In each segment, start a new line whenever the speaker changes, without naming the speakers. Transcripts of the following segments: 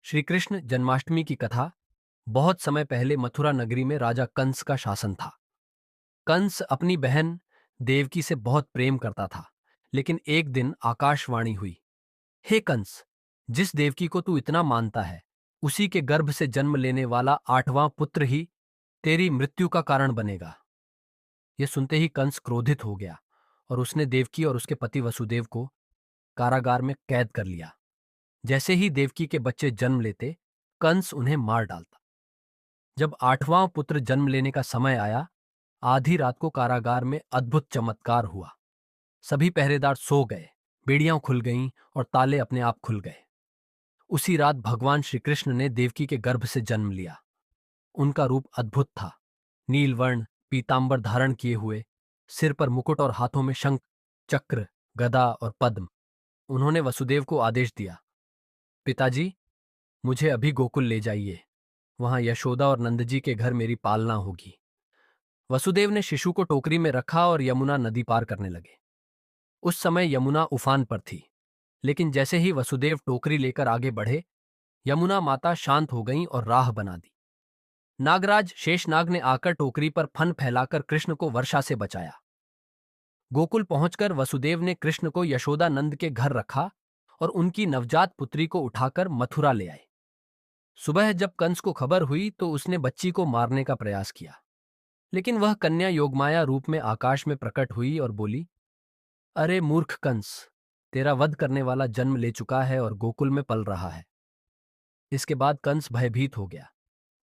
श्री कृष्ण जन्माष्टमी की कथा। बहुत समय पहले मथुरा नगरी में राजा कंस का शासन था। कंस अपनी बहन देवकी से बहुत प्रेम करता था, लेकिन एक दिन आकाशवाणी हुई, हे कंस, जिस देवकी को तू इतना मानता है, उसी के गर्भ से जन्म लेने वाला 8वां पुत्र ही तेरी मृत्यु का कारण बनेगा। यह सुनते ही कंस क्रोधित हो गया और उसने देवकी और उसके पति वसुदेव को कारागार में कैद कर लिया। जैसे ही देवकी के बच्चे जन्म लेते, कंस उन्हें मार डालता। जब 8वां पुत्र जन्म लेने का समय आया, आधी रात को कारागार में अद्भुत चमत्कार हुआ। सभी पहरेदार सो गए, बेड़ियां खुल गईं और ताले अपने आप खुल गए। उसी रात भगवान श्री कृष्ण ने देवकी के गर्भ से जन्म लिया। उनका रूप अद्भुत था, नीलवर्ण पीतांबर धारण किए हुए, सिर पर मुकुट और हाथों में शंख, चक्र, गदा और पद्म। उन्होंने वसुदेव को आदेश दिया, पिताजी, मुझे अभी गोकुल ले जाइए। वहां यशोदा और नंदजी के घर मेरी पालना होगी। वसुदेव ने शिशु को टोकरी में रखा और यमुना नदी पार करने लगे। उस समय यमुना उफान पर थी, लेकिन जैसे ही वसुदेव टोकरी लेकर आगे बढ़े, यमुना माता शांत हो गईं और राह बना दी। नागराज शेषनाग ने आकर टोकरी पर फन फैलाकर कृष्ण को वर्षा से बचाया। गोकुल पहुंचकर वसुदेव ने कृष्ण को यशोदा नंद के घर रखा और उनकी नवजात पुत्री को उठाकर मथुरा ले आए। सुबह जब कंस को खबर हुई तो उसने बच्ची को मारने का प्रयास किया, लेकिन वह कन्या योगमाया रूप में आकाश में प्रकट हुई और बोली, अरे मूर्ख कंस, तेरा वध करने वाला जन्म ले चुका है और गोकुल में पल रहा है। इसके बाद कंस भयभीत हो गया,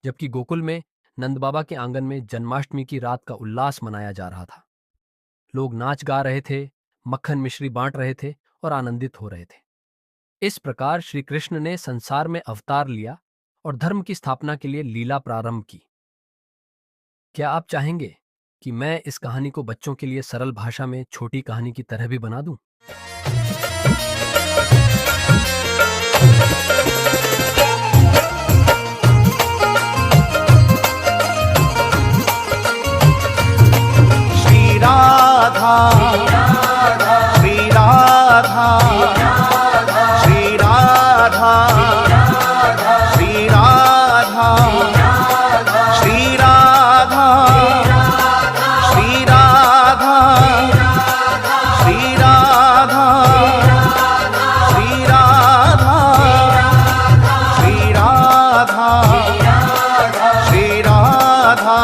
जबकि गोकुल में नंद बाबा के आंगन में जन्माष्टमी की रात का उल्लास मनाया जा रहा था। लोग नाच गा रहे थे, मक्खन मिश्री बांट रहे थे और आनंदित हो रहे थे। इस प्रकार श्री कृष्ण ने संसार में अवतार लिया और धर्म की स्थापना के लिए लीला प्रारंभ की। क्या आप चाहेंगे कि मैं इस कहानी को बच्चों के लिए सरल भाषा में छोटी कहानी की तरह भी बना दूं?
श्री राधा श्री राधा श्री राधा श्री राधा श्री राधा श्री राधा श्री राधा श्री राधा श्री राधा श्री राधा।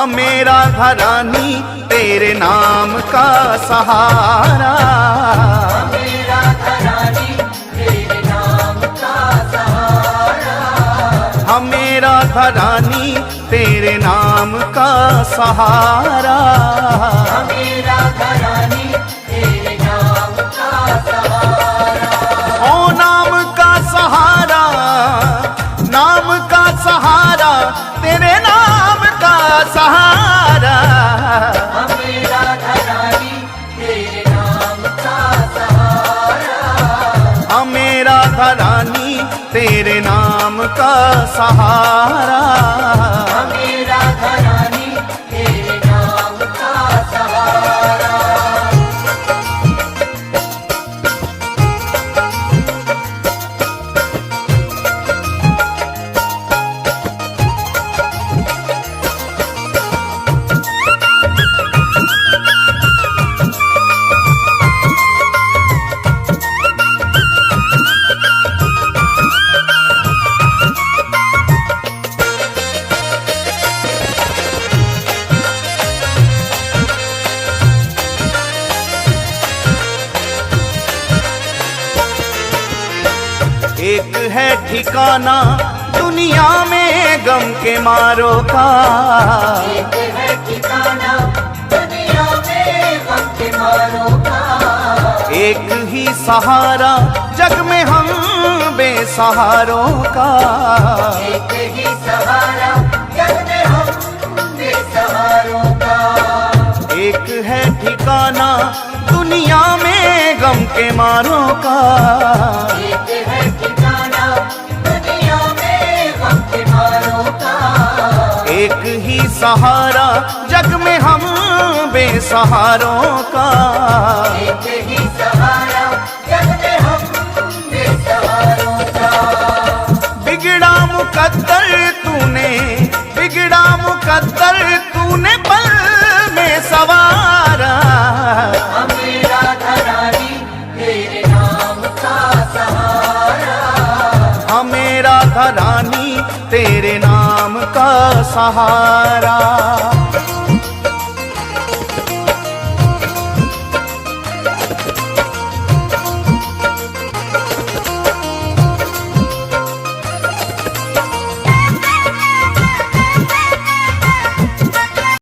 मेरा घरानी तेरे नाम का सहारा,
मेरा घरानी तेरे नाम का सहारा,
मेरा घरानी तेरे नाम का सहारा,
मेरा घरानी तेरे नाम का सहारा।
ओ नाम का सहारा, नाम का सहारा, तेरे नाम का सहारा,
मेरा घरानी तेरे नाम का सहारा,
मेरा घरानी तेरे नाम का सहारा,
मेरा घरानी तेरे नाम का सहारा।
एक है ठिकाना दुनिया में गम के मारों का,
एक है ठिकाना दुनिया में गम के मारों का,
एक ही सहारा जग में हम बेसहारों का,
एक ही सहारा जग में हम बेसहारों का।
एक है ठिकाना दुनिया में गम के मारों का,
एक है ठिकाना दुनिया में गम के मारों का,
एक ही सहारा जग में हम बेसहारों का,
एक ही सहारा जग में हम बेसहारों
तेरे नाम का सहारा।